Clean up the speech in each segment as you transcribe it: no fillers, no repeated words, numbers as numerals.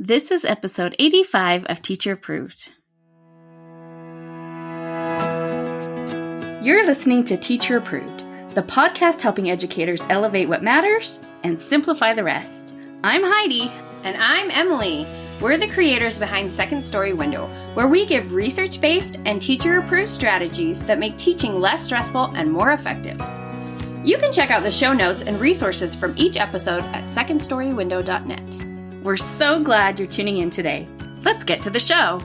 This is episode 85 of Teacher Approved. You're listening to Teacher Approved, the podcast helping educators elevate what matters and simplify the rest. I'm Heidi. And I'm Emily. We're the creators behind Second Story Window, where we give research-based and teacher-approved strategies that make teaching less stressful and more effective. You can check out the show notes and resources from each episode at secondstorywindow.net. We're so glad you're tuning in today. Let's get to the show.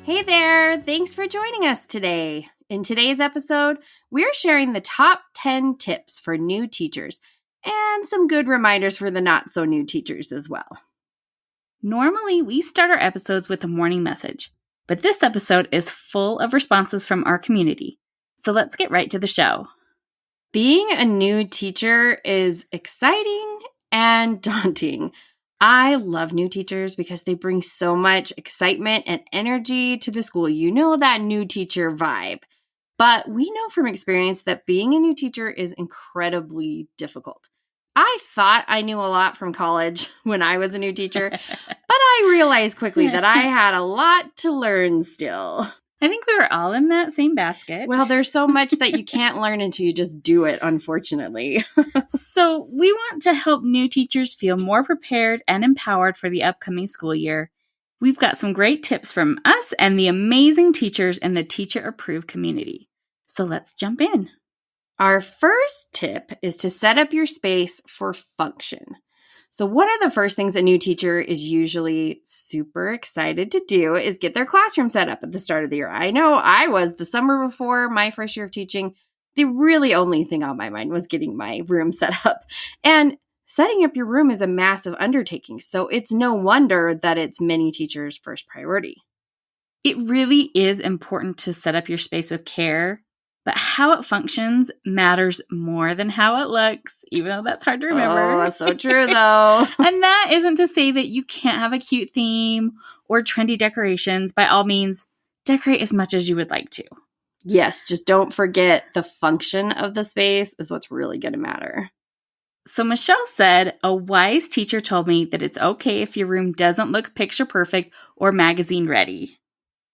Hey there! Thanks for joining us today. In today's episode, we're sharing the top 10 tips for new teachers and some good reminders for the not-so-new teachers as well. Normally, we start our episodes with a morning message, but this episode is full of responses from our community. So let's get right to the show. Being a new teacher is exciting and daunting. I love new teachers because they bring so much excitement and energy to the school. You know that new teacher vibe. But we know from experience that being a new teacher is incredibly difficult. I thought I knew a lot from college when I was a new teacher, but I realized quickly that I had a lot to learn still. I think we were all in that same basket. Well, there's so much that you can't learn until you just do it, unfortunately. So we want to help new teachers feel more prepared and empowered for the upcoming school year. We've got some great tips from us and the amazing teachers in the Teacher Approved community. So let's jump in. Our first tip is to set up your space for function. So one of the first things a new teacher is usually super excited to do is get their classroom set up at the start of the year. I know I was the summer before my first year of teaching. The really only thing on my mind was getting my room set up. And setting up your room is a massive undertaking, so it's no wonder that it's many teachers' first priority. It really is important to set up your space with care, but how it functions matters more than how it looks, even though that's hard to remember. Oh, that's so true, though. And that isn't to say that you can't have a cute theme or trendy decorations. By all means, decorate as much as you would like to. Yes, just don't forget the function of the space is what's really going to matter. So Michelle said, a wise teacher told me that it's okay if your room doesn't look picture perfect or magazine ready.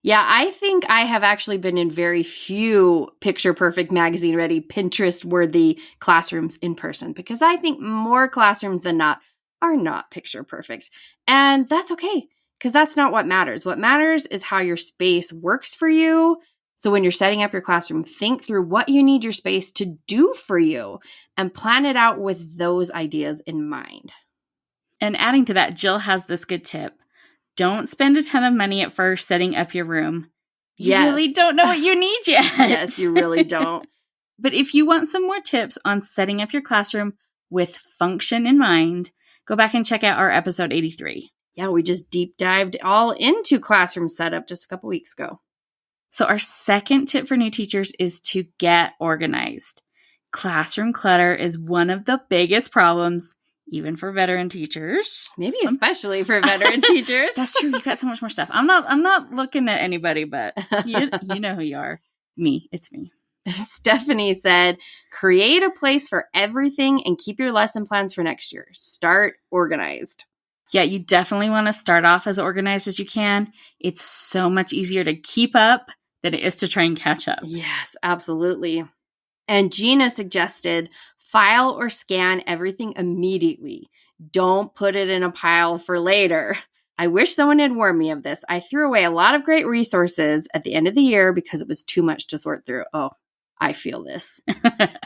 Yeah, I think I have actually been in very few picture-perfect, magazine-ready, Pinterest-worthy classrooms in person because I think more classrooms than not are not picture-perfect. And that's okay because that's not what matters. What matters is how your space works for you. So when you're setting up your classroom, think through what you need your space to do for you and plan it out with those ideas in mind. And adding to that, Jill has this good tip. Don't spend a ton of money at first setting up your room. You really don't know what you need yet. Yes, you really don't. But if you want some more tips on setting up your classroom with function in mind, go back and check out our episode 83. Yeah, we just deep dived all into classroom setup just a couple weeks ago. So our second tip for new teachers is to get organized. Classroom clutter is one of the biggest problems, even for veteran teachers. Maybe especially for veteran teachers. That's true. You got so much more stuff. I'm not looking at anybody, but you know who you are. Me. It's me. Stephanie said, create a place for everything and keep your lesson plans for next year. Start organized. Yeah, you definitely want to start off as organized as you can. It's so much easier to keep up than it is to try and catch up. Yes, absolutely. And Gina suggested, file or scan everything immediately. Don't put it in a pile for later. I wish someone had warned me of this. I threw away a lot of great resources at the end of the year because it was too much to sort through. Oh, I feel this.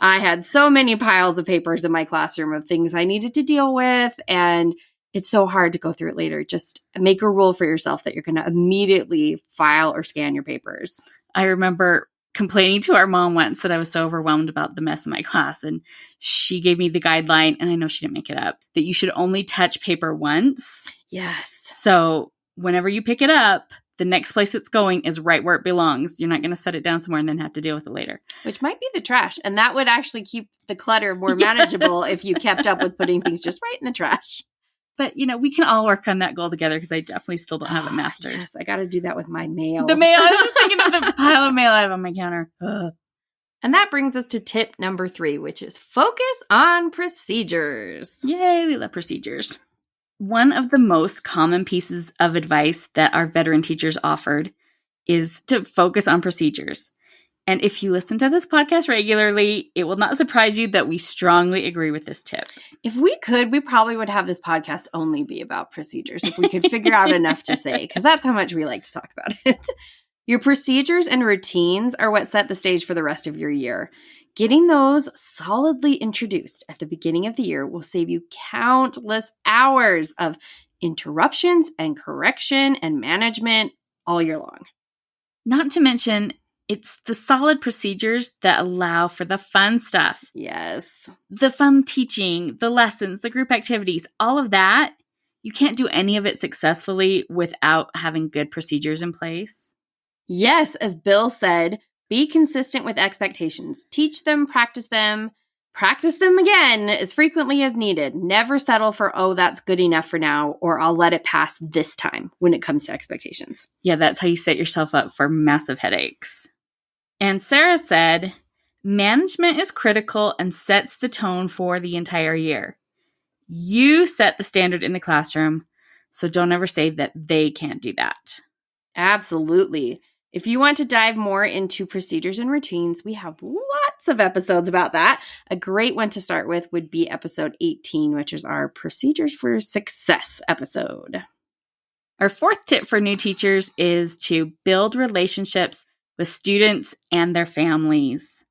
I had so many piles of papers in my classroom of things I needed to deal with, and it's so hard to go through it later. Just make a rule for yourself that you're going to immediately file or scan your papers. I remember complaining to our mom once that I was so overwhelmed about the mess in my class, and she gave me the guideline, and I know she didn't make it up, that you should only touch paper once. Yes. So whenever you pick it up, the next place it's going is right where it belongs. You're not going to set it down somewhere and then have to deal with it later. Which might be the trash, and that would actually keep the clutter more manageable if you kept up with putting things just right in the trash. But, we can all work on that goal together because I definitely still don't have it mastered. Yes, I got to do that with my mail. The mail. I was just thinking of the pile of mail I have on my counter. Ugh. And that brings us to tip number 3, which is focus on procedures. Yay, we love procedures. One of the most common pieces of advice that our veteran teachers offered is to focus on procedures. And if you listen to this podcast regularly, it will not surprise you that we strongly agree with this tip. If we could, we probably would have this podcast only be about procedures if we could figure out enough to say, because that's how much we like to talk about it. Your procedures and routines are what set the stage for the rest of your year. Getting those solidly introduced at the beginning of the year will save you countless hours of interruptions and correction and management all year long. Not to mention, it's the solid procedures that allow for the fun stuff. Yes. The fun teaching, the lessons, the group activities, all of that. You can't do any of it successfully without having good procedures in place. Yes, as Bill said, be consistent with expectations. Teach them again as frequently as needed. Never settle for, oh, that's good enough for now, or I'll let it pass this time when it comes to expectations. Yeah, that's how you set yourself up for massive headaches. And Sarah said, management is critical and sets the tone for the entire year. You set the standard in the classroom, so don't ever say that they can't do that. Absolutely. If you want to dive more into procedures and routines, we have lots of episodes about that. A great one to start with would be episode 18, which is our Procedures for Success episode. Our fourth tip for new teachers is to build relationships with students and their families.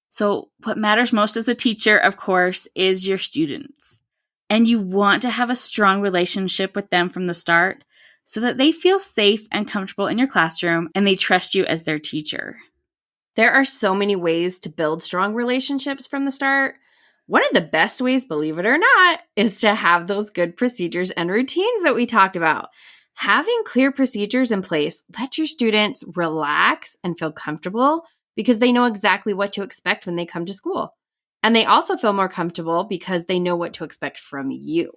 So what matters most as a teacher, of course, is your students. And you want to have a strong relationship with them from the start so that they feel safe and comfortable in your classroom and they trust you as their teacher. There are so many ways to build strong relationships from the start. One of the best ways, believe it or not, is to have those good procedures and routines that we talked about. Having clear procedures in place lets your students relax and feel comfortable because they know exactly what to expect when they come to school. And they also feel more comfortable because they know what to expect from you.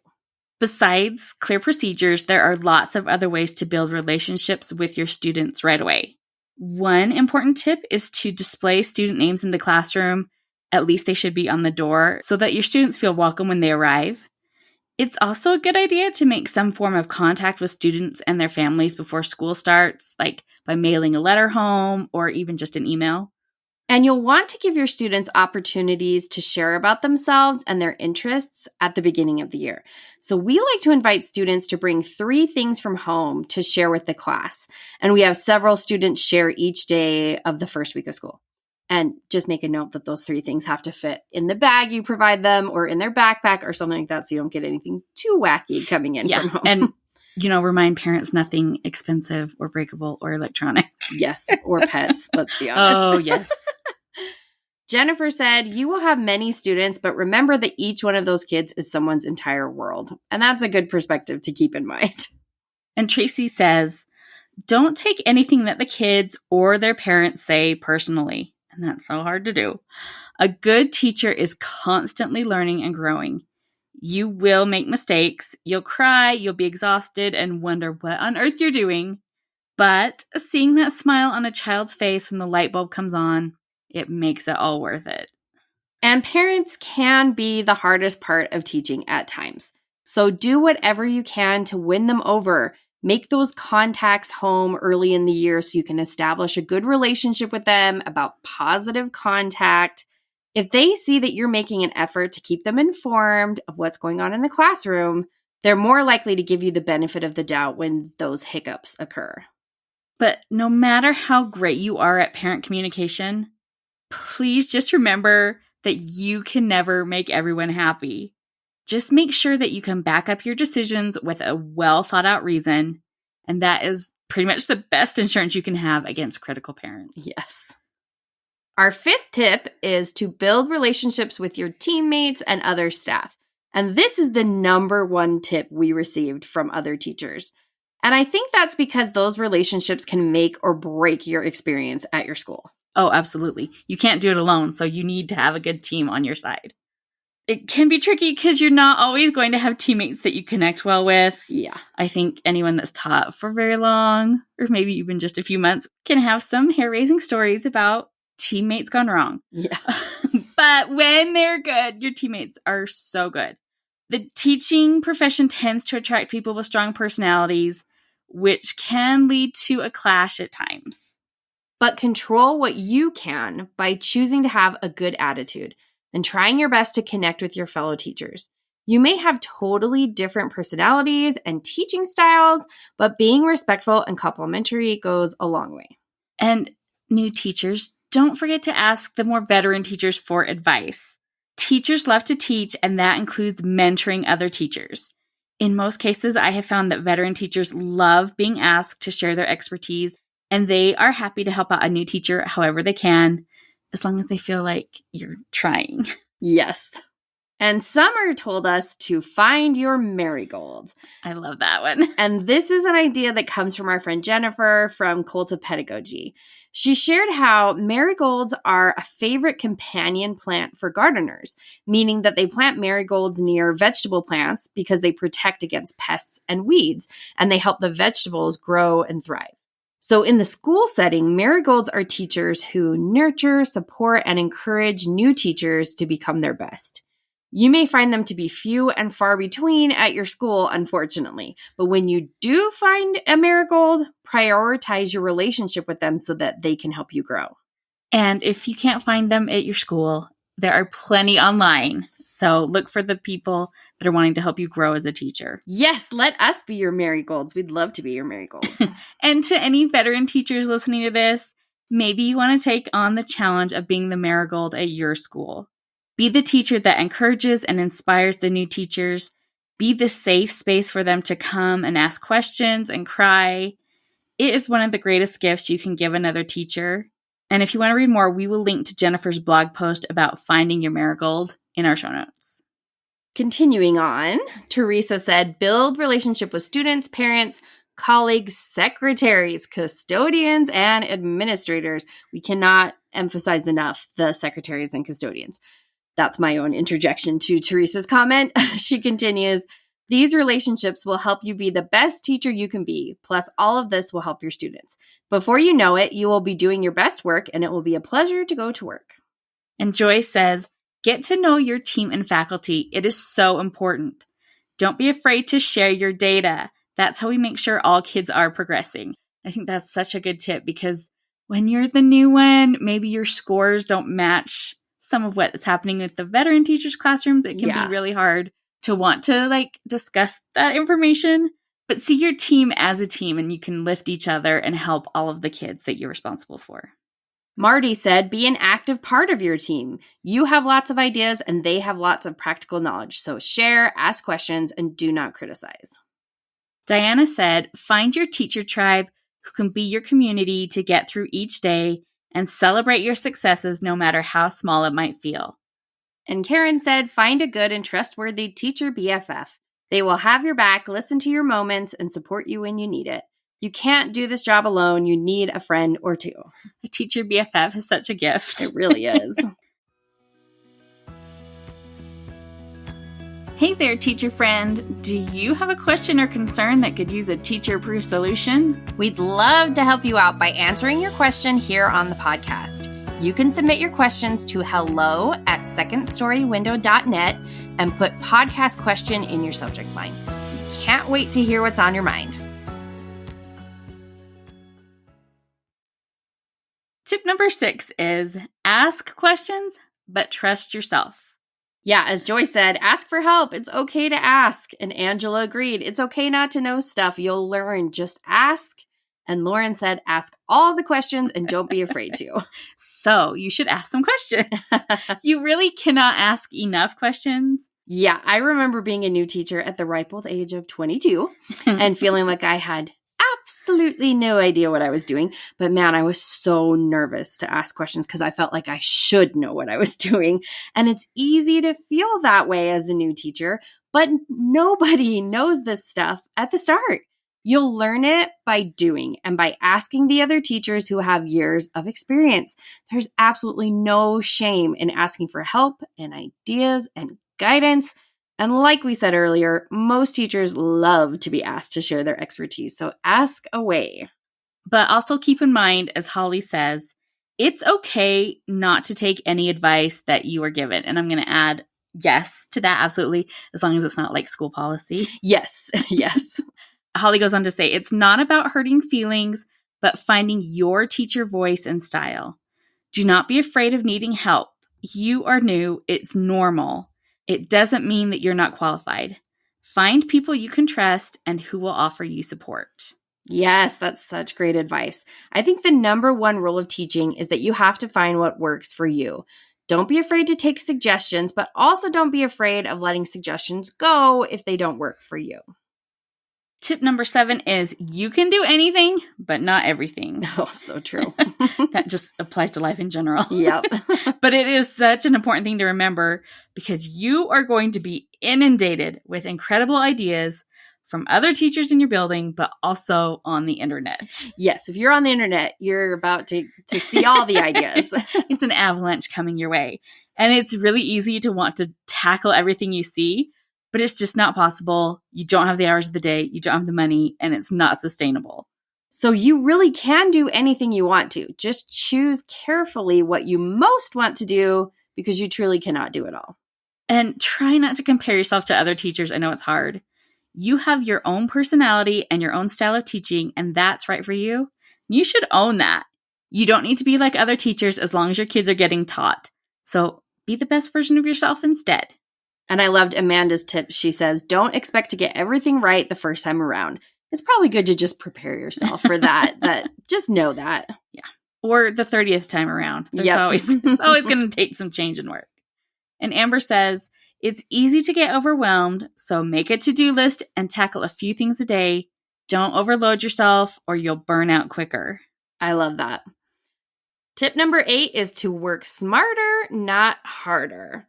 Besides clear procedures, there are lots of other ways to build relationships with your students right away. One important tip is to display student names in the classroom. At least they should be on the door so that your students feel welcome when they arrive. It's also a good idea to make some form of contact with students and their families before school starts, like by mailing a letter home or even just an email. And you'll want to give your students opportunities to share about themselves and their interests at the beginning of the year. So we like to invite students to bring 3 things from home to share with the class. And we have several students share each day of the first week of school. And just make a note that those 3 things have to fit in the bag you provide them or in their backpack or something like that so you don't get anything too wacky coming in from home. And remind parents nothing expensive or breakable or electronic. Yes, or pets, let's be honest. Oh, yes. Jennifer said, you will have many students, but remember that each one of those kids is someone's entire world. And that's a good perspective to keep in mind. And Tracy says, don't take anything that the kids or their parents say personally. And that's so hard to do. A good teacher is constantly learning and growing. You will make mistakes. You'll cry. You'll be exhausted and wonder what on earth you're doing. But seeing that smile on a child's face when the light bulb comes on, it makes it all worth it. And parents can be the hardest part of teaching at times. So do whatever you can to win them over. Make those contacts home early in the year so you can establish a good relationship with them about positive contact. If they see that you're making an effort to keep them informed of what's going on in the classroom, they're more likely to give you the benefit of the doubt when those hiccups occur. But no matter how great you are at parent communication, please just remember that you can never make everyone happy. Just make sure that you can back up your decisions with a well thought out reason. And that is pretty much the best insurance you can have against critical parents. Yes. Our 5th tip is to build relationships with your teammates and other staff. And this is the number 1 tip we received from other teachers. And I think that's because those relationships can make or break your experience at your school. Oh, absolutely. You can't do it alone, so you need to have a good team on your side. It can be tricky because you're not always going to have teammates that you connect well with. Yeah. I think anyone that's taught for very long, or maybe even just a few months, can have some hair-raising stories about teammates gone wrong. Yeah. But when they're good, your teammates are so good. The teaching profession tends to attract people with strong personalities, which can lead to a clash at times. But control what you can by choosing to have a good attitude and trying your best to connect with your fellow teachers. You may have totally different personalities and teaching styles, but being respectful and complimentary goes a long way. And new teachers, don't forget to ask the more veteran teachers for advice. Teachers love to teach, and that includes mentoring other teachers. In most cases, I have found that veteran teachers love being asked to share their expertise, and they are happy to help out a new teacher however they can, as long as they feel like you're trying. Yes. And Summer told us to find your marigold. I love that one. And this is an idea that comes from our friend Jennifer from Cult of Pedagogy. She shared how marigolds are a favorite companion plant for gardeners, meaning that they plant marigolds near vegetable plants because they protect against pests and weeds, and they help the vegetables grow and thrive. So in the school setting, marigolds are teachers who nurture, support, and encourage new teachers to become their best. You may find them to be few and far between at your school, unfortunately. But when you do find a marigold, prioritize your relationship with them so that they can help you grow. And if you can't find them at your school, there are plenty online. So look for the people that are wanting to help you grow as a teacher. Yes, let us be your marigolds. We'd love to be your marigolds. And to any veteran teachers listening to this, maybe you want to take on the challenge of being the marigold at your school. Be the teacher that encourages and inspires the new teachers. Be the safe space for them to come and ask questions and cry. It is one of the greatest gifts you can give another teacher. And if you want to read more, we will link to Jennifer's blog post about finding your marigold in our show notes. Continuing on, Teresa said, build relationship with students, parents, colleagues, secretaries, custodians, and administrators. We cannot emphasize enough the secretaries and custodians. That's my own interjection to Teresa's comment. She continues, these relationships will help you be the best teacher you can be. Plus, all of this will help your students. Before you know it, you will be doing your best work, and it will be a pleasure to go to work. And Joy says, get to know your team and faculty. It is so important. Don't be afraid to share your data. That's how we make sure all kids are progressing. I think that's such a good tip because when you're the new one, maybe your scores don't match some of what's happening with the veteran teachers' classrooms. It can be really hard to want to discuss that information, but see your team as a team and you can lift each other and help all of the kids that you're responsible for. Marty said, be an active part of your team. You have lots of ideas and they have lots of practical knowledge. So share, ask questions, and do not criticize. Diana said, find your teacher tribe who can be your community to get through each day and celebrate your successes no matter how small it might feel. And Karen said, find a good and trustworthy teacher BFF. They will have your back, listen to your moments, and support you when you need it. You can't do this job alone. You need a friend or two. A teacher BFF is such a gift. It really is. Hey there, teacher friend. Do you have a question or concern that could use a teacher-approved solution? We'd love to help you out by answering your question here on the podcast. You can submit your questions to hello@secondstorywindow.net and put podcast question in your subject line. We can't wait to hear what's on your mind. Tip number 6 is ask questions, but trust yourself. Yeah, as Joy said, ask for help. It's okay to ask. And Angela agreed. It's okay not to know stuff. You'll learn. Just ask. And Lauren said, ask all the questions and don't be afraid to. So you should ask some questions. You really cannot ask enough questions. Yeah, I remember being a new teacher at the ripe old age of 22 and feeling like I had absolutely no idea what I was doing. But man, I was so nervous to ask questions because I felt like I should know what I was doing. And it's easy to feel that way as a new teacher, but nobody knows this stuff at the start. You'll learn it by doing and by asking the other teachers who have years of experience. There's absolutely no shame in asking for help and ideas and guidance. And like we said earlier, most teachers love to be asked to share their expertise, so ask away. But also keep in mind, as Holly says, It's okay not to take any advice that you are given. And I'm going to add yes to that, absolutely, as long as it's not like school policy. Yes, yes. Holly goes on to say, it's not about hurting feelings, but finding your teacher voice and style. Do not be afraid of needing help. You are new. It's normal. It doesn't mean that you're not qualified. Find people you can trust and who will offer you support. Yes, that's such great advice. I think the number one rule of teaching is that you have to find what works for you. Don't be afraid to take suggestions, but also don't be afraid of letting suggestions go if they don't work for you. Tip number 7 is you can do anything, but not everything. Oh, so true. That just applies to life in general. Yep. But it is such an important thing to remember because you are going to be inundated with incredible ideas from other teachers in your building, but also on the internet. Yes, if you're on the internet, you're about to see all the ideas. It's an avalanche coming your way. And it's really easy to want to tackle everything you see, but it's just not possible. You don't have the hours of the day, you don't have the money, and it's not sustainable. So you really can do anything you want to. Just choose carefully what you most want to do because you truly cannot do it all. And try not to compare yourself to other teachers. I know it's hard. You have your own personality and your own style of teaching, and that's right for you. You should own that. You don't need to be like other teachers as long as your kids are getting taught. So be the best version of yourself instead. And I loved Amanda's tip. She says, don't expect to get everything right the first time around. It's probably good to just prepare yourself for that. Just know that. Yeah. Or the 30th time around. It's always going to take some change and work. And Amber says, it's easy to get overwhelmed, so make a to-do list and tackle a few things a day. Don't overload yourself or you'll burn out quicker. I love that. Tip number 8 is to work smarter, not harder.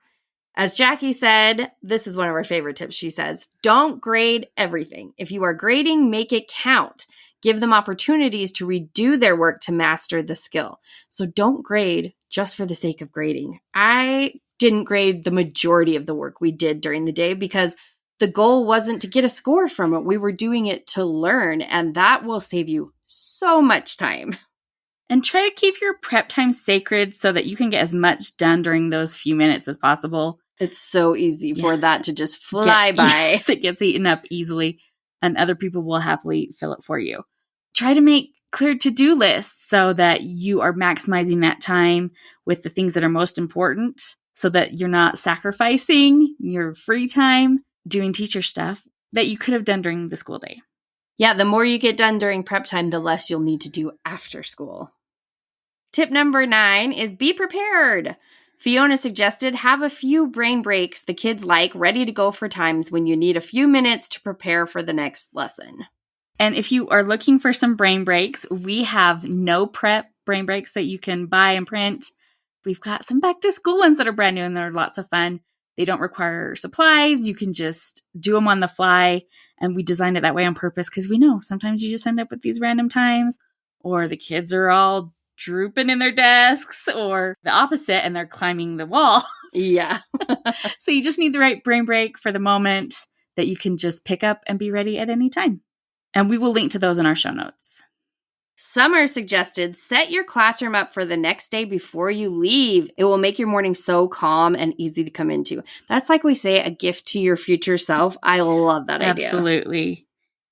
As Jackie said, this is one of our favorite tips. She says, don't grade everything. If you are grading, make it count. Give them opportunities to redo their work to master the skill. So don't grade just for the sake of grading. I didn't grade the majority of the work we did during the day because the goal wasn't to get a score from it. We were doing it to learn, and that will save you so much time. And try to keep your prep time sacred so that you can get as much done during those few minutes as possible. It's so easy for that to just fly by. Yes, it gets eaten up easily, and other people will happily fill it for you. Try to make clear to-do lists so that you are maximizing that time with the things that are most important so that you're not sacrificing your free time doing teacher stuff that you could have done during the school day. Yeah, the more you get done during prep time, the less you'll need to do after school. Tip number 9 is be prepared. Fiona suggested have a few brain breaks the kids like ready to go for times when you need a few minutes to prepare for the next lesson. And if you are looking for some brain breaks, we have no prep brain breaks that you can buy and print. We've got some back to school ones that are brand new and they're lots of fun. They don't require supplies. You can just do them on the fly. And we designed it that way on purpose because we know sometimes you just end up with these random times or the kids are all drooping in their desks or the opposite and they're climbing the wall. Yeah. So you just need the right brain break for the moment that you can just pick up and be ready at any time. And we will link to those in our show notes. Summer suggested set your classroom up for the next day before you leave. It will make your morning so calm and easy to come into. That's like we say, a gift to your future self. I love that idea. Absolutely.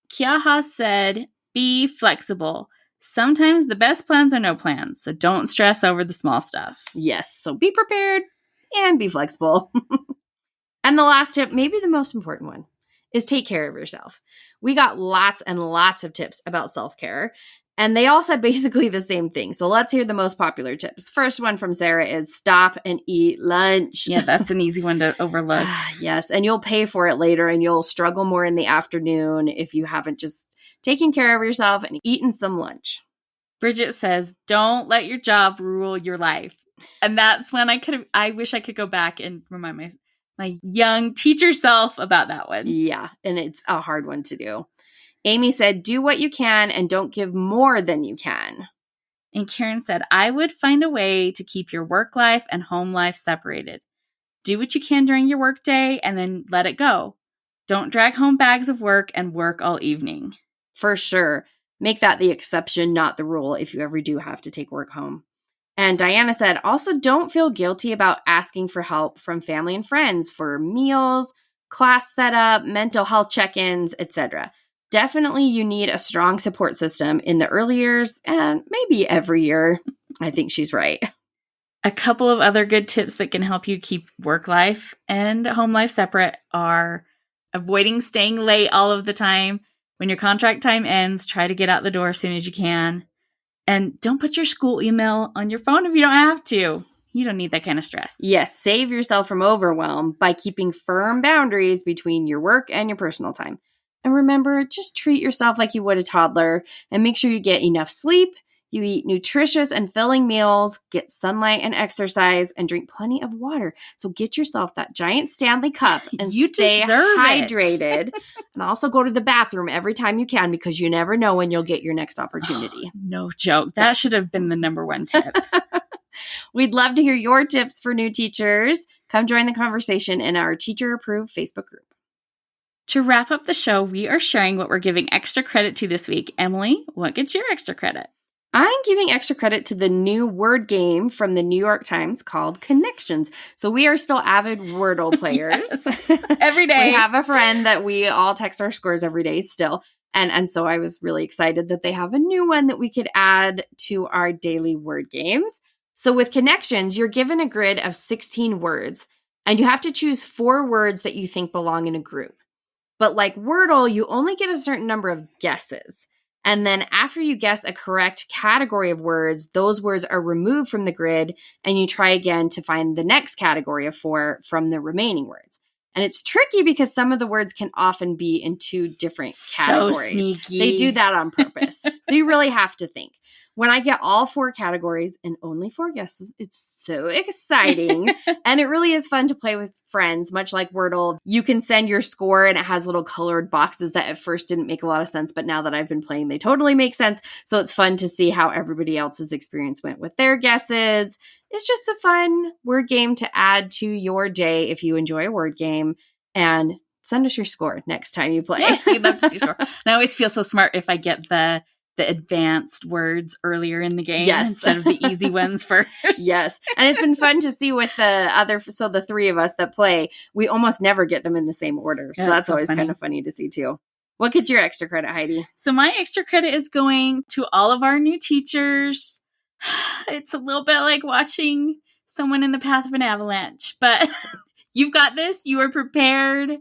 Kiaha said, be flexible. Sometimes the best plans are no plans, so don't stress over the small stuff. Yes, so be prepared and be flexible. And the last tip, maybe the most important one, is take care of yourself. We got lots and lots of tips about self-care, and they all said basically the same thing. So let's hear the most popular tips. The first one from Sarah is stop and eat lunch. Yeah, that's an easy one to overlook. Yes, and you'll pay for it later, and you'll struggle more in the afternoon if you haven't just taken care of yourself and eaten some lunch. Bridget says, don't let your job rule your life. And that's when I wish I could go back and remind my young teacher self about that one. Yeah, and it's a hard one to do. Amy said, do what you can and don't give more than you can. And Karen said, I would find a way to keep your work life and home life separated. Do what you can during your work day and then let it go. Don't drag home bags of work and work all evening. For sure. Make that the exception, not the rule, if you ever do have to take work home. And Diana said, also don't feel guilty about asking for help from family and friends for meals, class setup, mental health check-ins, etc. Definitely you need a strong support system in the early years and maybe every year. I think she's right. A couple of other good tips that can help you keep work life and home life separate are avoiding staying late all of the time. When your contract time ends, try to get out the door as soon as you can. And don't put your school email on your phone if you don't have to. You don't need that kind of stress. Yes, save yourself from overwhelm by keeping firm boundaries between your work and your personal time. And remember, just treat yourself like you would a toddler and make sure you get enough sleep, you eat nutritious and filling meals, get sunlight and exercise, and drink plenty of water. So get yourself that giant Stanley cup and You stay deserve hydrated. And also go to the bathroom every time you can because you never know when you'll get your next opportunity. No joke. That should have been the number one tip. We'd love to hear your tips for new teachers. Come join the conversation in our teacher-approved Facebook group. To wrap up the show, we are sharing what we're giving extra credit to this week. Emily, what gets your extra credit? I'm giving extra credit to the new word game from the New York Times called Connections. So we are still avid Wordle players. Every day. We have a friend that we all text our scores every day still. And so I was really excited that they have a new one that we could add to our daily word games. So with Connections, you're given a grid of 16 words, and you have to choose 4 words that you think belong in a group. But like Wordle, you only get a certain number of guesses. And then after you guess a correct category of words, those words are removed from the grid and you try again to find the next category of 4 from the remaining words. And it's tricky because some of the words can often be in 2 different categories. So sneaky. They do that on purpose. So you really have to think. When I get all 4 categories and only 4 guesses, it's so exciting. And it really is fun to play with friends, much like Wordle. You can send your score and it has little colored boxes that at first didn't make a lot of sense, but now that I've been playing, they totally make sense. So it's fun to see how everybody else's experience went with their guesses. It's just a fun word game to add to your day if you enjoy a word game. And send us your score next time you play. Yes, we'd love to see your score. And I always feel so smart if I get the advanced words earlier in the game instead of the easy ones first. Yes. And it's been fun to see with the 3 of us that play, we almost never get them in the same order. So that's always kind of funny to see too. What gets your extra credit, Heidi? So my extra credit is going to all of our new teachers. It's a little bit like watching someone in the path of an avalanche, but you've got this. You are prepared.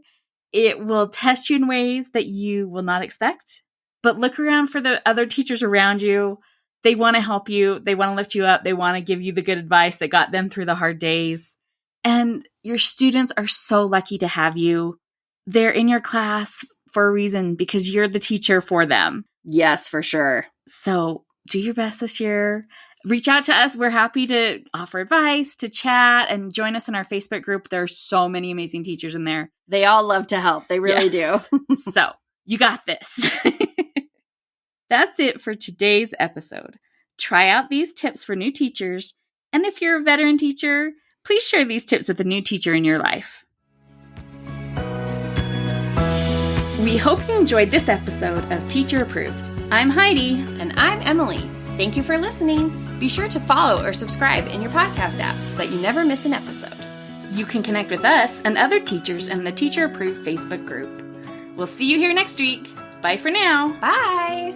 It will test you in ways that you will not expect. But look around for the other teachers around you. They want to help you. They want to lift you up. They want to give you the good advice that got them through the hard days. And your students are so lucky to have you. They're in your class for a reason because you're the teacher for them. Yes, for sure. So do your best this year. Reach out to us. We're happy to offer advice, to chat, and join us in our Facebook group. There are so many amazing teachers in there. They all love to help. They really do. So you got this. That's it for today's episode. Try out these tips for new teachers. And if you're a veteran teacher, please share these tips with a new teacher in your life. We hope you enjoyed this episode of Teacher Approved. I'm Heidi. And I'm Emily. Thank you for listening. Be sure to follow or subscribe in your podcast apps so that you never miss an episode. You can connect with us and other teachers in the Teacher Approved Facebook group. We'll see you here next week. Bye for now. Bye.